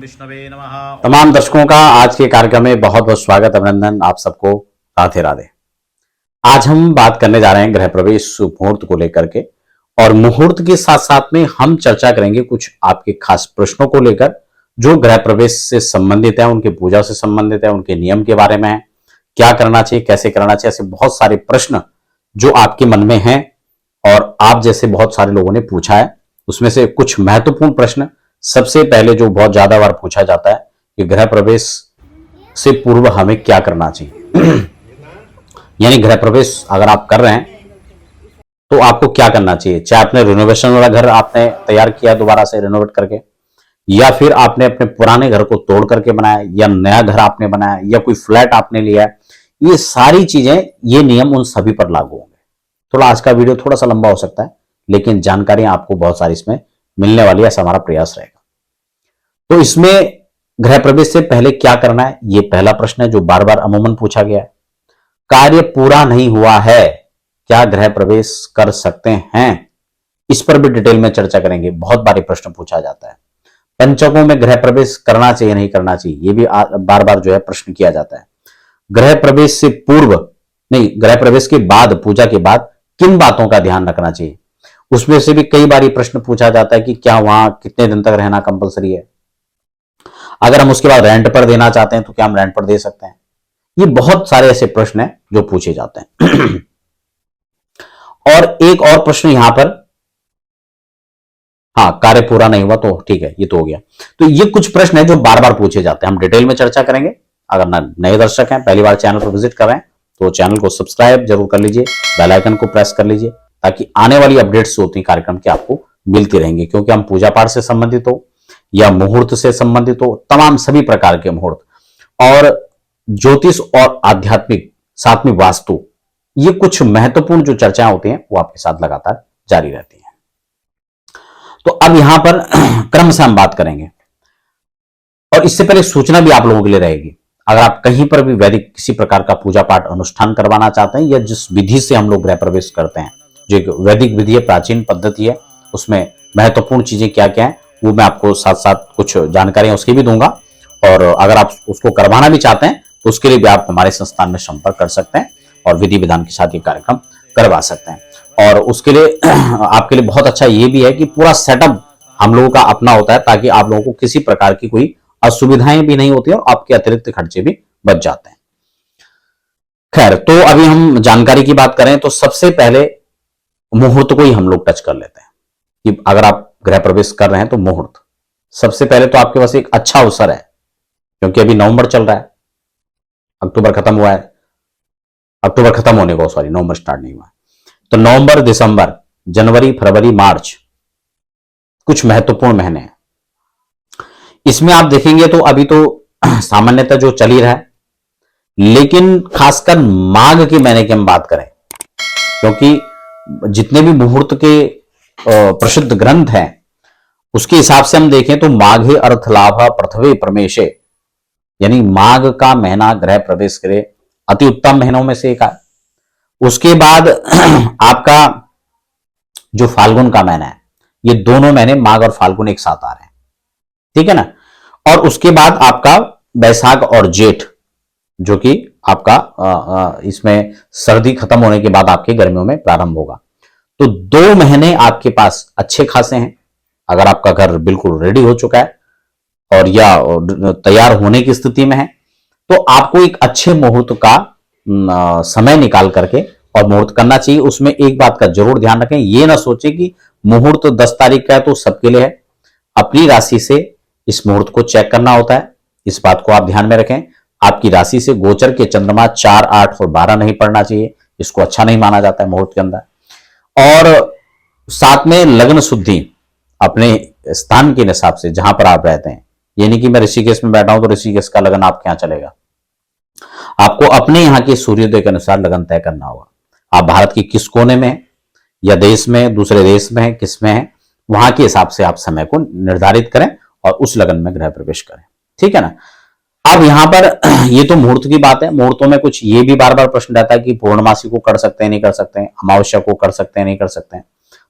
विष्णवे नमः। तमाम दर्शकों का आज के कार्यक्रम में बहुत बहुत स्वागत, अभिनंदन आप सबको। राधे राधे। आज हम बात करने जा रहे हैं गृह प्रवेश मुहूर्त को लेकर के, और मुहूर्त के साथ साथ में हम चर्चा करेंगे कुछ आपके खास प्रश्नों को लेकर जो गृह प्रवेश से संबंधित है, उनकी पूजा से संबंधित है, उनके नियम के बारे में है, क्या करना चाहिए, कैसे करना चाहिए। ऐसे बहुत सारे प्रश्न जो आपके मन में हैं और आप जैसे बहुत सारे लोगों ने पूछा है। उसमें से कुछ महत्वपूर्ण प्रश्न, सबसे पहले जो बहुत ज्यादा बार पूछा जाता है कि गृह प्रवेश से पूर्व हमें क्या करना चाहिए। यानी गृह प्रवेश अगर आप कर रहे हैं तो आपको क्या करना चाहिए, चाहे आपने रिनोवेशन वाला घर आपने तैयार किया दोबारा से रिनोवेट करके, या फिर आपने अपने पुराने घर को तोड़ करके बनाया, या नया घर आपने बनाया, या कोई फ्लैट आपने लिया है। ये सारी चीजें, ये नियम उन सभी पर लागू होंगे। थोड़ा आज का वीडियो थोड़ा सा लंबा हो सकता है, लेकिन जानकारियां आपको बहुत सारी इसमें मिलने वाली है, ऐसा हमारा प्रयास रहेगा। तो इसमें गृह प्रवेश से पहले क्या करना है, यह पहला प्रश्न है जो बार बार अमूमन पूछा गया है। कार्य पूरा नहीं हुआ है, क्या गृह प्रवेश कर सकते हैं, इस पर भी डिटेल में चर्चा करेंगे। बहुत बार प्रश्न पूछा जाता है। पंचकों में गृह प्रवेश करना चाहिए नहीं करना चाहिए, यह भी बार बार जो है प्रश्न किया जाता है। गृह प्रवेश से पूर्व नहीं, गृह प्रवेश के बाद, पूजा के बाद किन बातों का ध्यान रखना चाहिए, उसमें से भी कई बार प्रश्न पूछा जाता है कि क्या वहां कितने दिन तक रहना कंपलसरी है, अगर हम उसके बाद रेंट पर देना चाहते हैं तो क्या हम रेंट पर दे सकते हैं। ये बहुत सारे ऐसे प्रश्न हैं जो पूछे जाते हैं। और एक और प्रश्न यहां पर, हाँ, कार्य पूरा नहीं हुआ तो ठीक है, ये तो हो गया। तो ये कुछ प्रश्न है जो बार बार पूछे जाते हैं, हम डिटेल में चर्चा करेंगे। अगर नए दर्शक हैं, पहली बार चैनल पर विजिट कर रहे हैं, तो चैनल को सब्सक्राइब जरूर कर लीजिए, बेल आइकन को प्रेस कर लीजिए, ताकि आने वाली अपडेट्स होती हैं कार्यक्रम की आपको मिलती रहेंगी। क्योंकि हम पूजा पाठ से संबंधित हो या मुहूर्त से संबंधित हो, तमाम सभी प्रकार के मुहूर्त और ज्योतिष और आध्यात्मिक, साथ में वास्तु, ये कुछ महत्वपूर्ण जो चर्चाएं होती हैं वो आपके साथ लगातार जारी रहती हैं। तो अब यहां पर क्रम से हम बात करेंगे, और इससे पहले सूचना भी आप लोगों के लिए रहेगी। अगर आप कहीं पर भी वैदिक किसी प्रकार का पूजा पाठ अनुष्ठान करवाना चाहते हैं, या जिस विधि से हम लोग गृह प्रवेश करते हैं, जो एक वैदिक विधि है, प्राचीन पद्धति है, उसमें महत्वपूर्ण चीजें क्या क्या है वो मैं आपको साथ साथ कुछ जानकारियां उसकी भी दूंगा। और अगर आप उसको करवाना भी चाहते हैं तो उसके लिए भी आप हमारे संस्थान में संपर्क कर सकते हैं और विधि विधान के साथ ये कार्यक्रम करवा सकते हैं। और उसके लिए आपके लिए बहुत अच्छा ये भी है कि पूरा सेटअप हम लोगों का अपना होता है, ताकि आप लोगों को किसी प्रकार की कोई असुविधाएं भी नहीं होती और आपके अतिरिक्त खर्चे भी बच जाते हैं। खैर, तो अभी हम जानकारी की बात करें तो सबसे पहले मुहूर्त को ही हम लोग टच कर लेते हैं कि अगर आप गृह प्रवेश कर रहे हैं तो मुहूर्त सबसे पहले तो आपके पास एक अच्छा अवसर है, क्योंकि अभी नवंबर चल रहा है, अक्टूबर खत्म हुआ है, अक्टूबर खत्म होने को, सॉरी, नवंबर स्टार्ट नहीं हुआ है। तो नवंबर, दिसंबर, जनवरी, फरवरी, मार्च कुछ महत्वपूर्ण महीने हैं। इसमें आप देखेंगे तो अभी तो सामान्यतः जो चल ही रहा है, लेकिन खासकर माघ के महीने की हम बात करें, क्योंकि जितने भी मुहूर्त के प्रसिद्ध ग्रंथ हैं उसके हिसाब से हम देखें तो माघे अर्थ लाभ प्रथवे प्रमेशे, यानी माघ का महीना गृह प्रवेश के लिए अति उत्तम महीनों में से एक है। उसके बाद आपका जो फाल्गुन का महीना है, ये दोनों महीने माघ और फाल्गुन एक साथ आ रहे हैं, ठीक है ना। और उसके बाद आपका बैसाख और जेठ, जो कि आपका इसमें सर्दी खत्म होने के बाद आपके गर्मियों में प्रारंभ होगा। तो 2 महीने आपके पास अच्छे खासे हैं। अगर आपका घर बिल्कुल रेडी हो चुका है और या तैयार होने की स्थिति में है, तो आपको एक अच्छे मुहूर्त का समय निकाल करके और मुहूर्त करना चाहिए। उसमें एक बात का जरूर ध्यान रखें, ये ना सोचे कि मुहूर्त 10 तारीख का है तो सबके लिए है। अपनी राशि से इस मुहूर्त को चेक करना होता है, इस बात को आप ध्यान में रखें। आपकी राशि से गोचर के चंद्रमा 4, 8 और 12 नहीं पड़ना चाहिए, इसको अच्छा नहीं माना जाता है मुहूर्त के अंदर। और साथ में लग्न शुद्धि अपने स्थान के हिसाब से, जहां पर आप रहते हैं, यानी कि मैं ऋषिकेश में बैठा हूं तो ऋषिकेश का लगन आपके यहां चलेगा। आपको अपने यहां के सूर्योदय के अनुसार लगन तय करना होगा। आप भारत के किस कोने में हैं, या देश में, दूसरे देश में है, किस में है, वहां के हिसाब से आप समय को निर्धारित करें और उस लगन में गृह प्रवेश करें, ठीक है ना। अब यहां पर ये तो मुहूर्त की बात है। मुहूर्तों में कुछ ये भी बार बार प्रश्न रहता है कि पूर्णमासी को कर सकते हैं नहीं कर सकते हैं, अमावस्या को कर सकते हैं नहीं कर सकते हैं।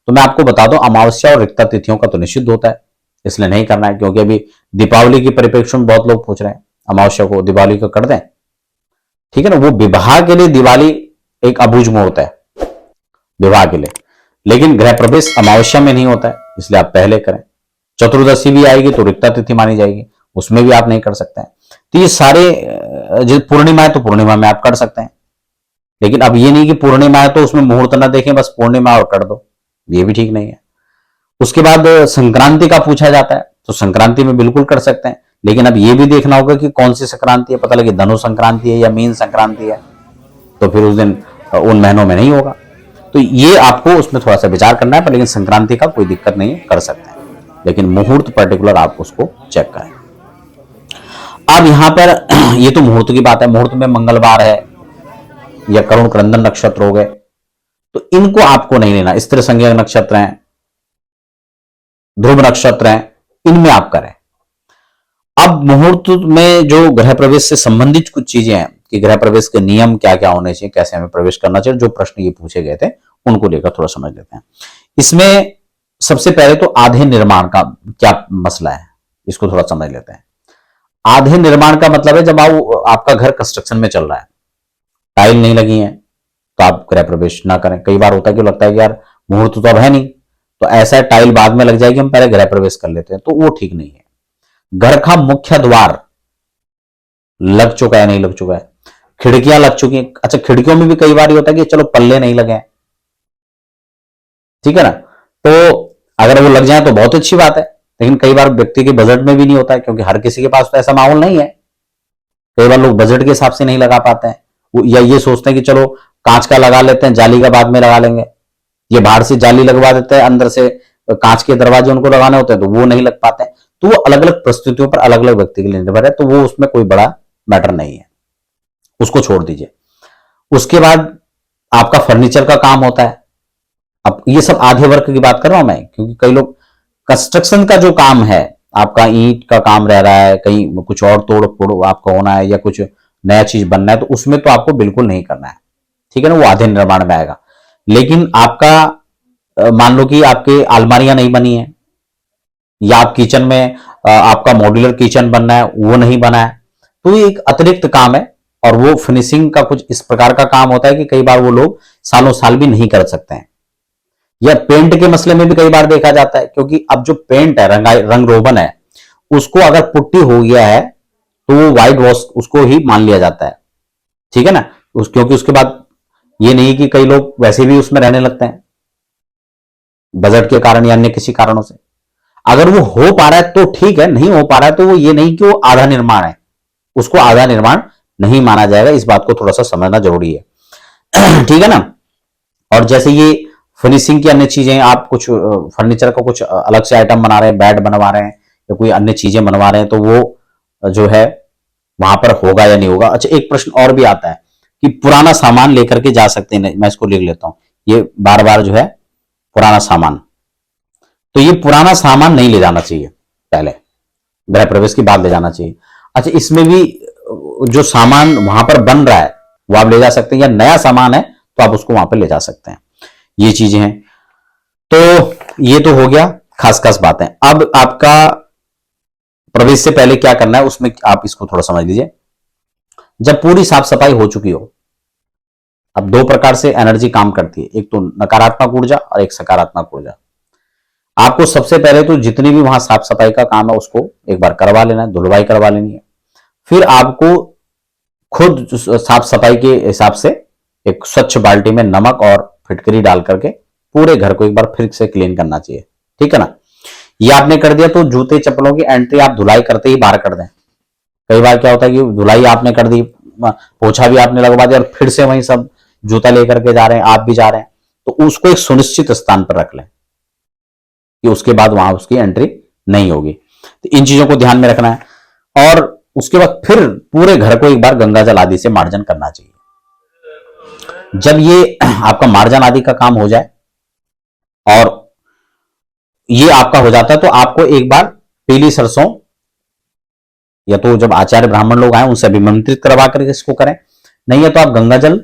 तो मैं आपको बता दूं, अमावस्या और रिक्ता तिथियों का तो निषिद्ध होता है, इसलिए नहीं करना है, क्योंकि अभी दीपावली की परिप्रेक्ष्य में बहुत लोग पूछ रहे हैं अमावस्या को दिवाली को कर दें। ठीक है ना, वो विवाह के लिए दिवाली एक अबूझ मुहूर्त है विवाह के लिए, लेकिन गृह प्रवेश अमावस्या में नहीं होता है, इसलिए आप पहले करें। चतुर्दशी भी आएगी तो रिक्ता तिथि मानी जाएगी, उसमें भी आप नहीं कर सकते हैं। तो ये सारे जो पूर्णिमा है तो पूर्णिमा में आप कर सकते हैं, लेकिन अब ये नहीं कि पूर्णिमा है तो उसमें मुहूर्त ना देखें, बस पूर्णिमा और कर दो, ये भी ठीक नहीं है। उसके बाद संक्रांति का पूछा जाता है, तो संक्रांति में बिल्कुल कर सकते हैं, लेकिन अब ये भी देखना होगा कि कौन सी संक्रांति है, पता लगे धनु संक्रांति है या मीन संक्रांति है, तो फिर उस दिन उन महीनों में नहीं होगा। तो ये आपको उसमें थोड़ा सा विचार करना है, पर लेकिन संक्रांति का कोई दिक्कत नहीं है, कर सकते हैं, लेकिन मुहूर्त पर्टिकुलर आप उसको चेक करें। अब यहां पर ये तो मुहूर्त की बात है, मुहूर्त में मंगलवार है या करुण क्रंदन नक्षत्र हो गए, तो इनको आपको नहीं लेना। स्त्री संज्ञक नक्षत्र हैं, ध्रुव नक्षत्र हैं, इनमें आप करें। अब मुहूर्त में जो गृह प्रवेश से संबंधित कुछ चीजें हैं कि गृह प्रवेश के नियम क्या क्या होने चाहिए, कैसे हमें प्रवेश करना चाहिए, जो प्रश्न ये पूछे गए थे उनको लेकर थोड़ा समझ लेते हैं। इसमें सबसे पहले तो आधे निर्माण का क्या मसला है, इसको थोड़ा समझ लेते हैं। आधे निर्माण का मतलब है जब आपका घर कंस्ट्रक्शन में चल रहा है, टाइल नहीं लगी है, तो आप गृह प्रवेश ना करें। कई बार होता है कि लगता है कि यार मुहूर्त तो अब है नहीं, तो ऐसा टाइल बाद में लग जाएगी, हम पहले गृह प्रवेश कर लेते हैं, तो वो ठीक नहीं है। घर का मुख्य द्वार लग चुका है, नहीं लग चुका है, खिड़कियां लग चुकी हैं। अच्छा, खिड़कियों में भी कई बार होता है कि चलो पल्ले नहीं लगे हैं, ठीक है ना, तो अगर वो लग जाए तो बहुत अच्छी बात है, लेकिन कई बार व्यक्ति के बजट में भी नहीं होता है, क्योंकि हर किसी के पास तो ऐसा माहौल नहीं है। कई बार लोग बजट के हिसाब से नहीं लगा पाते हैं, या ये सोचते हैं कि चलो कांच का लगा लेते हैं, जाली का बाद में लगा लेंगे। ये बाहर से जाली लगवा देते हैं, अंदर से कांच के दरवाजे उनको लगाने होते हैं, तो वो नहीं लग पाते हैं। तो वो अलग अलग परिस्थितियों पर अलग अलग व्यक्ति के लिए निर्भर है, तो वो उसमें कोई बड़ा मैटर नहीं है, उसको छोड़ दीजिए। उसके बाद आपका फर्नीचर का काम होता है। अब ये सब आधे वर्ग की बात कर रहा हूं मैं, क्योंकि कई लोग कंस्ट्रक्शन का जो काम है, आपका ईंट का काम रह रहा है, कहीं कुछ और तोड़ फोड़ आपका होना है या कुछ नया चीज बनना है, तो उसमें तो आपको बिल्कुल नहीं करना है, ठीक है ना, वो आधे निर्माण में आएगा। लेकिन आपका मान लो कि आपके अलमारियां नहीं बनी है, या आप किचन में आपका मॉड्यूलर किचन बनना है, वो नहीं बना है, तो ये एक अतिरिक्त काम है। और वो फिनिशिंग का कुछ इस प्रकार का काम होता है कि कई बार वो लोग सालों साल भी नहीं कर सकते हैं। या पेंट के मसले में भी कई बार देखा जाता है, क्योंकि अब जो पेंट है, रंग रोगन है, उसको अगर पुट्टी हो गया है तो वो व्हाइट वॉश उसको ही मान लिया जाता है, ठीक है ना, क्योंकि उसके बाद ये नहीं कि कई लोग वैसे भी उसमें रहने लगते हैं बजट के कारण या अन्य किसी कारणों से। अगर वो हो पा रहा है तो ठीक है, नहीं हो पा रहा है तो वो ये नहीं कि वो आधा निर्माण है, उसको आधा निर्माण नहीं माना जाएगा। इस बात को थोड़ा सा समझना जरूरी है ठीक है ना। और जैसे ये फिनिशिंग की अन्य चीजें, आप कुछ फर्नीचर का कुछ अलग से आइटम बना रहे हैं, बेड बनवा रहे हैं या कोई अन्य चीजें बनवा रहे हैं, तो वो जो है वहां पर होगा या नहीं होगा। अच्छा, एक प्रश्न और भी आता है कि पुराना सामान लेकर के जा सकते हैं, मैं इसको लिख लेता हूं, ये बार बार जो है पुराना सामान, तो ये पुराना सामान नहीं ले जाना चाहिए, पहले गृह प्रवेश के बाद ले जाना चाहिए। अच्छा, इसमें भी जो सामान वहां पर बन रहा है वो आप ले जा सकते हैं, या नया सामान है तो आप उसको वहां पर ले जा सकते हैं, ये चीजें हैं। तो ये तो हो गया खास खास बातें। अब आपका प्रवेश से पहले क्या करना है, उसमें आप इसको थोड़ा समझ लीजिए। जब पूरी साफ सफाई हो चुकी हो, अब दो प्रकार से एनर्जी काम करती है, एक तो नकारात्मक ऊर्जा और एक सकारात्मक ऊर्जा। आपको सबसे पहले तो जितनी भी वहां साफ सफाई का काम है उसको एक बार करवा लेना है, धुलवाई करवा लेनी है। फिर आपको खुद साफ सफाई के हिसाब से एक स्वच्छ बाल्टी में नमक और फिटकरी डाल करके पूरे घर को एक बार फिर से क्लीन करना चाहिए, ठीक है ना। ये आपने कर दिया तो जूते चप्पलों की एंट्री आप धुलाई करते ही बाहर कर दें। कई बार क्या होता है कि धुलाई आपने कर दी, पोछा भी आपने लगवा दिया और फिर से वहीं सब जूता लेकर के जा रहे हैं, आप भी जा रहे हैं, तो उसको एक सुनिश्चित स्थान पर रख लें कि उसके बाद वहां उसकी एंट्री नहीं होगी। तो इन चीजों को ध्यान में रखना है। और उसके बाद फिर पूरे घर को एक बार गंगा जल आदि से मार्जन करना चाहिए। जब ये आपका मार्जन आदि का काम हो जाए और ये आपका हो जाता है, तो आपको एक बार पीली सरसों, या तो जब आचार्य ब्राह्मण लोग आए उनसे अभिमंत्रित करवा करके इसको करें, नहीं है तो आप गंगा जल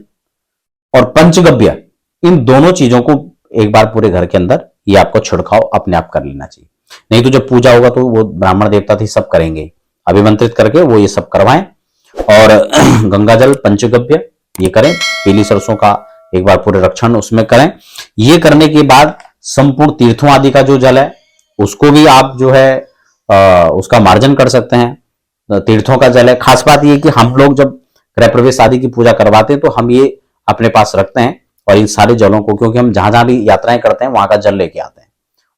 और पंचगव्य, इन दोनों चीजों को एक बार पूरे घर के अंदर ये आपको छिड़काव अपने आप कर लेना चाहिए। नहीं तो जब पूजा होगा तो वो ब्राह्मण देवता थी सब करेंगे, अभिमंत्रित करके वो ये सब करवाएं। और गंगाजल पंचगव्य ये करें, पीली सरसों का एक बार पूरे रक्षण उसमें करें। ये करने के बाद संपूर्ण तीर्थों आदि का जो जल है उसको भी आप जो है उसका मार्जन कर सकते हैं। तीर्थों का जल है, खास बात ये कि हम लोग जब गृह प्रवेश आदि की पूजा करवाते हैं तो हम ये अपने पास रखते हैं, और इन सारे जलों को, क्योंकि हम जहां जहां भी यात्राएं करते हैं वहां का जल लेके आते हैं,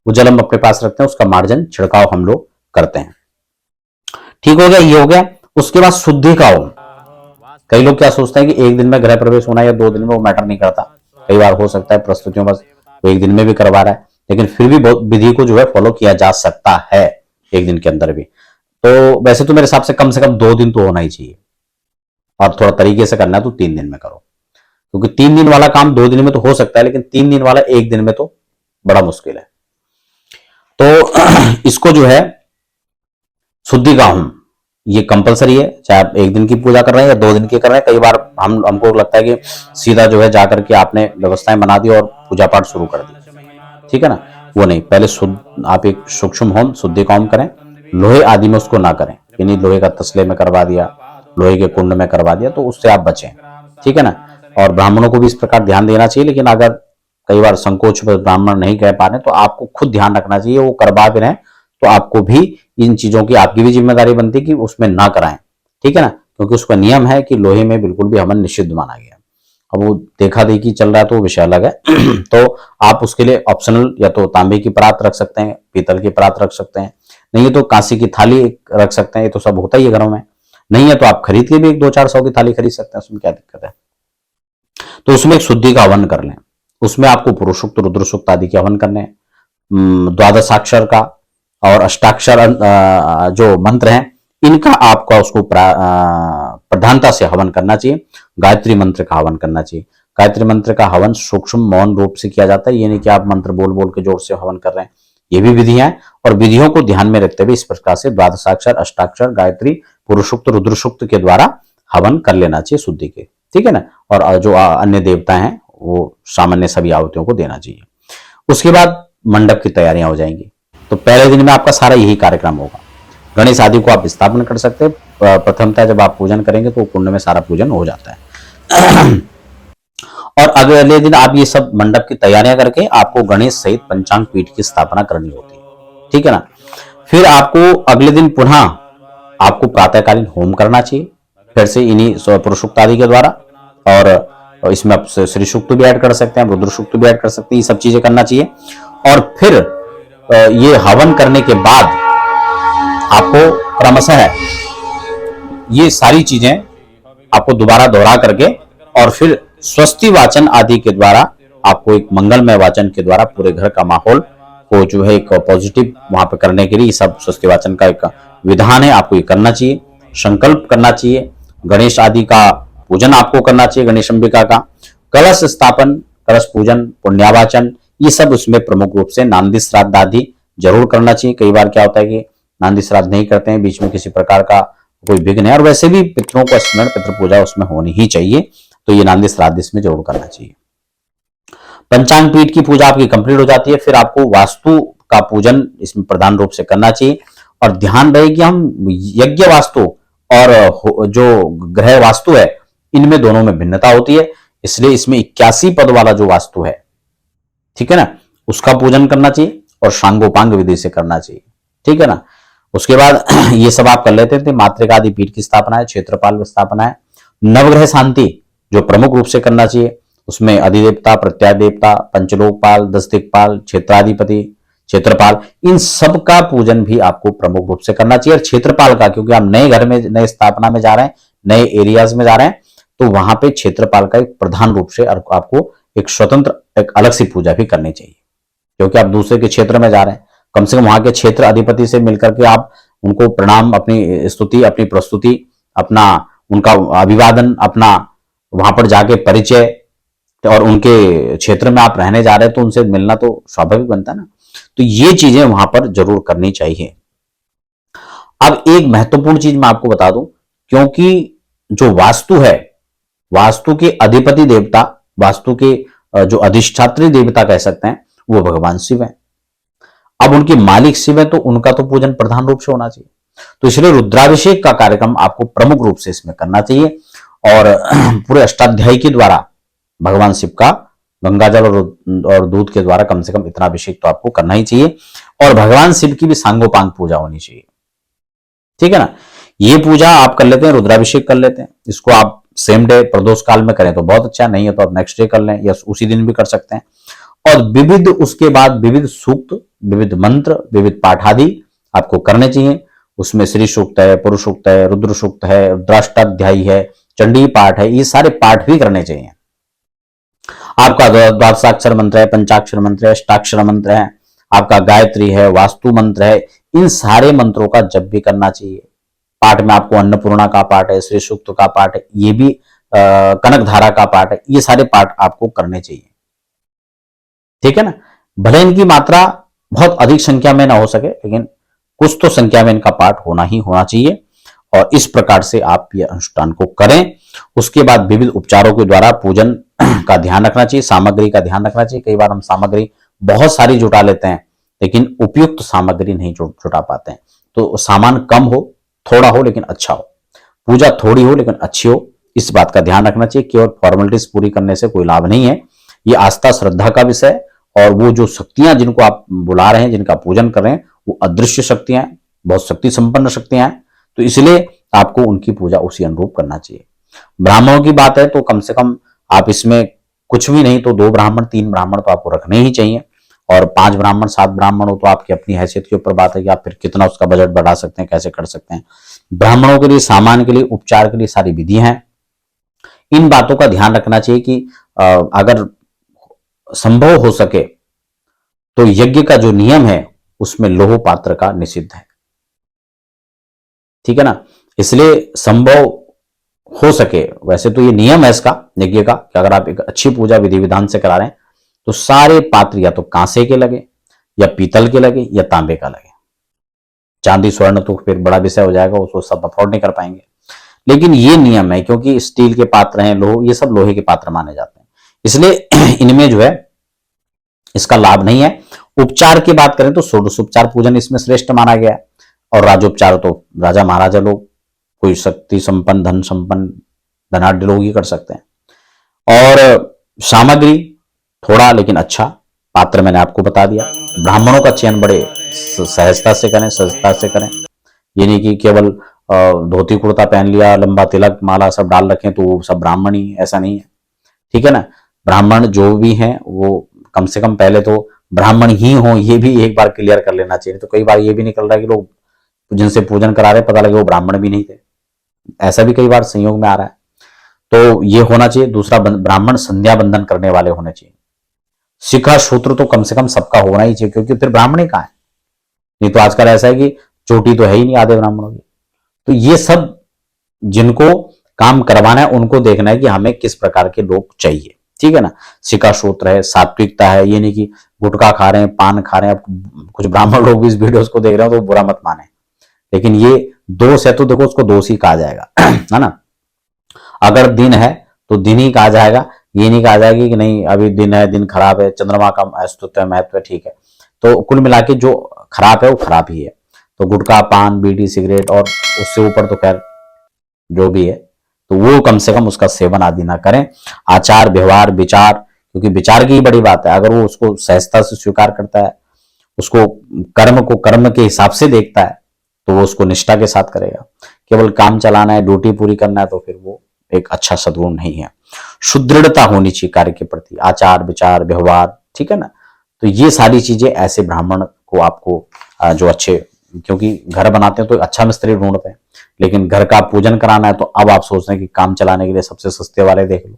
वो जल हम अपने पास रखते हैं, उसका मार्जन छिड़काव हम लोग करते हैं। ठीक हो गया, ये हो गया। उसके बाद शुद्धि का होम। कई लोग क्या सोचते हैं कि एक दिन में गृह प्रवेश होना या 2 दिन में, वो मैटर नहीं करता। कई बार हो सकता है प्रस्तुतियों बस वो एक दिन में भी करवा रहा है, लेकिन फिर भी बहुत विधि को जो है फॉलो किया जा सकता है एक दिन के अंदर भी। तो वैसे तो मेरे हिसाब से कम 2 दिन तो होना ही चाहिए, और थोड़ा तरीके से करना है तो 3 दिन में करो, क्योंकि 3 दिन वाला काम 2 दिन में तो हो सकता है, लेकिन 3 दिन वाला 1 दिन में तो बड़ा मुश्किल है। तो इसको जो है शुद्धि का होम ये कंपलसरी है, चाहे आप 1 दिन की पूजा कर रहे हैं या 2 दिन की कर रहे हैं। कई बार हमको लगता है कि सीधा जो है जाकर के आपने व्यवस्थाएं बना दी और पूजा पाठ शुरू कर दी, ठीक है ना, वो नहीं। पहले शुद्ध आप एक सूक्ष्म होम शुद्धि का होम करें, लोहे आदि में उसको ना करें, यानी लोहे का तसले में करवा दिया, लोहे के कुंड में करवा दिया, तो उससे आप बचें, ठीक है ना। और ब्राह्मणों को भी इस प्रकार ध्यान देना चाहिए, लेकिन अगर कई बार संकोच में ब्राह्मण नहीं कह पा रहे तो आपको खुद ध्यान रखना चाहिए, वो करवा भी रहे तो आपको भी इन चीजों की आपकी भी जिम्मेदारी बनती है कि उसमें ना कराएं, ठीक है ना, क्योंकि उसका नियम है कि लोहे में बिल्कुल भी हवन निषिद्ध माना गया। अब वो देखा देखी चल रहा है तो वो विषय अलग है। तो आप उसके लिए ऑप्शनल या तो तांबे की परात रख सकते हैं, पीतल की परात रख सकते हैं, नहीं है तो कांसी की थाली रख सकते हैं, ये तो सब होता ही है घरों में। नहीं है तो आप खरीद के भी 1-2-400 की थाली खरीद सकते हैं, उसमें क्या दिक्कत है। तो उसमें एक शुद्धि का हवन कर लें, उसमें आपको पुरुषोक्त रुद्र सूक्त आदि के हवन करने हैं, 12 का और अष्टाक्षर जो मंत्र हैं इनका आपका उसको प्रधानता से हवन करना चाहिए। गायत्री मंत्र का हवन करना चाहिए। गायत्री मंत्र का हवन सूक्ष्म मौन रूप से किया जाता है, ये नहीं कि आप मंत्र बोल बोल के जोर से हवन कर रहे हैं, ये भी विधियां हैं, और विधियों को ध्यान में रखते हुए इस प्रकार से 12 अष्टाक्षर गायत्री पुरुषोक्त रुद्र सूक्त के द्वारा हवन कर लेना चाहिए शुद्धि के, ठीक है ना। और जो अन्य देवता हैं वो सामान्य सभी आहुतियों को देना चाहिए। उसके बाद मंडप की तैयारियां हो जाएंगी। तो पहले दिन में आपका सारा यही कार्यक्रम होगा। गणेश आदि को आप स्थापन कर सकते हैं। प्रथमतः जब आप पूजन करेंगे तो कुंड में सारा पूजन हो जाता है। और अगले दिन आप ये सब मंडप की तैयारियां करके आपको गणेश सहित पंचांग पीठ की स्थापना करनी होती है, ठीक है ना। फिर आपको अगले दिन पुनः आपको प्रातःकालीन होम करना चाहिए, फिर से इन्हीं पुरुषोक्त आदि के द्वारा, और इसमें आप श्री सूक्त भी ऐड कर सकते हैं, रुद्र सूक्त भी ऐड कर सकते हैं, ये सब चीजें करना चाहिए। और फिर ये हवन करने के बाद आपको क्रमशः ये सारी चीजें आपको दोबारा दोहरा करके और फिर स्वस्ति वाचन आदि के द्वारा आपको एक मंगलमय वाचन के द्वारा पूरे घर का माहौल को जो है एक पॉजिटिव वहां पे करने के लिए सब स्वस्ति वाचन का एक विधान है, आपको ये करना चाहिए, संकल्प करना चाहिए। गणेश आदि का पूजन आपको करना चाहिए, गणेश अंबिका का कलश स्थापन, कलश पूजन, पुण्यावाचन, ये सब उसमें प्रमुख रूप से नांदी श्राद्ध आदि जरूर करना चाहिए। कई बार क्या होता है कि नांदी श्राद्ध नहीं करते हैं, बीच में किसी प्रकार का कोई विघ्न है, और वैसे भी पितरों को स्मरण पितृ पूजा उसमें होनी ही चाहिए, तो ये नांदी श्राद्ध इसमें जरूर करना चाहिए। पंचांग पीठ की पूजा आपकी कंप्लीट हो जाती है। फिर आपको वास्तु का पूजन इसमें प्रधान रूप से करना चाहिए, और ध्यान रहे कि हम यज्ञ वास्तु और जो ग्रह वास्तु है इनमें दोनों में भिन्नता होती है, इसलिए इसमें 81 पद वाला जो वास्तु है, ठीक है ना, उसका पूजन करना चाहिए और सांगोपांग विधि से करना चाहिए, ठीक है ना। उसके बाद ये सब आप कर लेते थे। मातृका आदि पीठ की स्थापना है, क्षेत्रपाल स्थापना है, नवग्रह शांति जो प्रमुख रूप से करना चाहिए, उसमें अधिदेवता, प्रत्यादेवता, पंचलोकपाल, 10 दिक्पाल, क्षेत्राधिपति, क्षेत्रपाल, इन सब का पूजन भी आपको प्रमुख रूप से करना चाहिए। और क्षेत्रपाल का, क्योंकि आप नए घर में नए स्थापना में जा रहे हैं, नए एरियाज में जा रहे हैं, तो वहां पे क्षेत्रपाल का एक प्रधान रूप से आपको एक स्वतंत्र एक अलग सी पूजा भी करनी चाहिए, क्योंकि आप दूसरे के क्षेत्र में जा रहे हैं। कम से कम वहां के क्षेत्र अधिपति से मिलकर के आप उनको प्रणाम, अपनी स्तुति, अपनी प्रस्तुति, अपना उनका अभिवादन, अपना वहां पर जाके परिचय, और उनके क्षेत्र में आप रहने जा रहे हैं तो उनसे मिलना तो स्वाभाविक बनता है ना, तो ये चीजें वहां पर जरूर करनी चाहिए। अब एक महत्वपूर्ण चीज मैं आपको बता दूं, क्योंकि जो वास्तु है, वास्तु के अधिपति देवता, वास्तु के जो अधिष्ठात्री देवता कह सकते हैं, वो भगवान शिव है। अब उनके मालिक शिव है तो उनका तो पूजन प्रधान रूप से होना चाहिए। तो इसलिए रुद्राभिषेक का कार्यक्रम आपको प्रमुख रूप से इसमें करना चाहिए और पूरे अष्टाध्यायी के द्वारा भगवान शिव का गंगाजल और दूध के द्वारा कम से कम इतना अभिषेक तो आपको करना ही चाहिए। और भगवान शिव की भी सांगोपांग पूजा होनी चाहिए, ठीक है ना। ये पूजा आप कर लेते हैं, रुद्राभिषेक कर लेते हैं, इसको आप सेम डे प्रदोष काल में करें तो बहुत अच्छा, नहीं है तो आप नेक्स्ट डे कर लें या उसी दिन भी कर सकते हैं। और विविध उसके बाद विविध सूक्त, विविध मंत्र, विविध पाठ आदि आपको करने चाहिए। उसमें श्री सूक्त है, पुरुष सूक्त है, रुद्र सूक्त है, रुद्राष्टाध्यायी है, चंडी पाठ है, ये सारे पाठ भी करने चाहिए। आपका द्वादशाक्षर मंत्र है, पंचाक्षर मंत्र है, अष्टाक्षर मंत्र है, आपका गायत्री है, वास्तु मंत्र है, इन सारे मंत्रों का जप भी करना चाहिए। पाठ में आपको अन्नपूर्णा का पाठ है, श्री सूक्त का पाठ है, ये भी कनक धारा का पाठ है, ये सारे पाठ आपको करने चाहिए, ठीक है ना। भले इनकी मात्रा बहुत अधिक संख्या में ना हो सके, लेकिन कुछ तो संख्या में इनका पाठ होना ही होना चाहिए। और इस प्रकार से आप ये अनुष्ठान को करें। उसके बाद विविध उपचारों के द्वारा पूजन का ध्यान रखना चाहिए, सामग्री का ध्यान रखना चाहिए। कई बार हम सामग्री बहुत सारी जुटा लेते हैं लेकिन उपयुक्त सामग्री नहीं जुटा पाते हैं। तो सामान कम हो, थोड़ा हो लेकिन अच्छा हो, पूजा थोड़ी हो लेकिन अच्छी हो, इस बात का ध्यान रखना चाहिए। केवल फॉर्मेलिटीज पूरी करने से कोई लाभ नहीं है। ये आस्था श्रद्धा का विषय, और वो जो शक्तियां जिनको आप बुला रहे हैं, जिनका पूजन कर रहे हैं, वो अदृश्य शक्तियां हैं, बहुत शक्ति संपन्न शक्तियां हैं। तो इसलिए आपको उनकी पूजा उसी अनुरूप करना चाहिए। ब्राह्मणों की बात है तो कम से कम आप इसमें कुछ भी नहीं तो 2 ब्राह्मण 3 ब्राह्मण तो आपको रखने ही चाहिए। और 5 ब्राह्मण 7 ब्राह्मण हो तो आपकी अपनी हैसियत के ऊपर बात है कि आप फिर कितना उसका बजट बढ़ा सकते हैं, कैसे कर सकते हैं। ब्राह्मणों के लिए, सामान के लिए, उपचार के लिए सारी विधियां हैं। इन बातों का ध्यान रखना चाहिए कि अगर संभव हो सके तो यज्ञ का जो नियम है उसमें लोह पात्र का निषिद्ध है, ठीक है ना। इसलिए संभव हो सके, वैसे तो ये नियम है इसका यज्ञ का कि अगर आप एक अच्छी पूजा विधि विधान से करा रहे हैं तो सारे पात्र या तो कांसे के लगे या पीतल के लगे या तांबे का लगे। चांदी स्वर्ण तो फिर बड़ा विषय हो जाएगा, उसको सब अफोर्ड नहीं कर पाएंगे। लेकिन ये नियम है क्योंकि स्टील के पात्र हैं, लोह, ये सब लोहे के पात्र माने जाते हैं, इसलिए इनमें जो है इसका लाभ नहीं है। उपचार की बात करें तो षोडशोपचार पूजन इसमें श्रेष्ठ माना गया है। और राजोपचार तो राजा महाराजा लोग, कोई शक्ति संपन्न, धन संपन्न, धनाढ्य लोग ही कर सकते हैं। और सामग्री थोड़ा लेकिन अच्छा, पात्र मैंने आपको बता दिया। ब्राह्मणों का चयन बड़े सहजता से करें, सहजता से करें। ये नहीं कि केवल धोती कुर्ता पहन लिया, लंबा तिलक माला सब डाल रखें तो वो सब ब्राह्मण ही, ऐसा नहीं है, ठीक है ना। ब्राह्मण जो भी हैं वो कम से कम पहले तो ब्राह्मण ही हो, ये भी एक बार क्लियर कर लेना चाहिए। तो कई बार ये भी निकल रहा है कि लोग जिनसे पूजन करा रहे पता लगे वो ब्राह्मण भी नहीं थे, ऐसा भी कई बार संयोग में आ रहा है। तो ये होना चाहिए। दूसरा, ब्राह्मण संध्या बंधन करने वाले होने चाहिए। शिखा सूत्र तो कम से कम सबका होना ही चाहिए, क्योंकि फिर ब्राह्मण ही कहां है। नहीं तो आजकल ऐसा है कि चोटी तो है ही नहीं आधे ब्राह्मणों की। तो ये सब जिनको काम करवाना है उनको देखना है कि हमें किस प्रकार के लोग चाहिए, ठीक है ना। शिखा सूत्र है, सात्विकता है, ये नहीं कि गुटखा खा रहे हैं, पान खा रहे हैं। अब कुछ ब्राह्मण लोग भी इस वीडियोस को देख रहे हो तो बुरा मत माने, लेकिन ये दोष है तो देखो उसको दोष ही कहा जाएगा है ना। अगर दिन है तो दिन ही कहा जाएगा, ये नहीं कहा जाएगा कि नहीं अभी दिन है, दिन खराब है, चंद्रमा का अस्तित्व है, महत्व है, ठीक है। तो कुल मिला के जो खराब है वो खराब ही है। तो गुटखा, पान, बीड़ी, सिगरेट और उससे ऊपर तो खैर जो भी है तो वो कम से कम उसका सेवन आदि ना करें। आचार व्यवहार विचार, क्योंकि विचार की ही बड़ी बात है। अगर वो उसको सहजता से स्वीकार करता है, उसको कर्म को कर्म के हिसाब से देखता है तो वो उसको निष्ठा के साथ करेगा। केवल काम चलाना है, ड्यूटी पूरी करना है तो फिर वो एक अच्छा सद्गुण नहीं है। सुदृढ़ता होनी चाहिए कार्य के प्रति, आचार विचार व्यवहार, ठीक है ना। तो ये सारी चीजें ऐसे ब्राह्मण को आपको जो अच्छे, क्योंकि घर बनाते हैं तो अच्छा मिस्त्री ढूंढते हैं, लेकिन घर का पूजन कराना है तो अब आप सोच रहे हैं कि काम चलाने के लिए सबसे सस्ते वाले देख लो।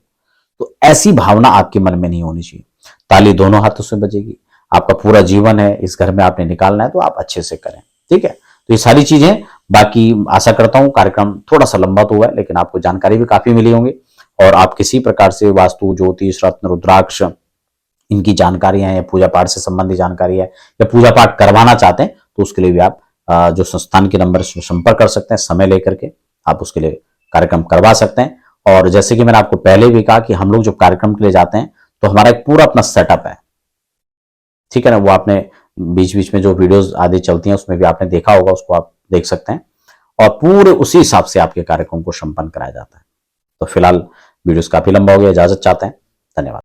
तो ऐसी भावना आपके मन में नहीं होनी चाहिए। ताली दोनों हाथों से बजेगी। आपका पूरा जीवन है इस घर में आपने निकालना है तो आप अच्छे से करें, ठीक है। तो ये सारी चीजें, बाकी आशा करता हूं कार्यक्रम थोड़ा सा लंबा तो हुआ है लेकिन आपको जानकारी भी काफी मिली होंगी। और आप किसी प्रकार से वास्तु, ज्योतिष, रत्न, रुद्राक्ष, इनकी जानकारियां या पूजा पाठ से संबंधित जानकारी है या पूजा पाठ करवाना चाहते हैं तो उसके लिए भी आप जो संस्थान के नंबर से संपर्क कर सकते हैं। समय लेकर के आप उसके लिए कार्यक्रम करवा सकते हैं। और जैसे कि मैंने आपको पहले भी कहा कि हम लोग जब कार्यक्रम के लिए जाते हैं तो हमारा एक पूरा अपना सेटअप है, ठीक है ना। वो आपने बीच बीच में जो वीडियोस आदि चलती हैं उसमें भी आपने देखा होगा, उसको आप देख सकते हैं और पूरे उसी हिसाब से आपके कार्यक्रम को संपन्न कराया जाता है। तो फिलहाल वीडियोस काफी लंबा हो गया, इजाजत चाहते हैं, धन्यवाद।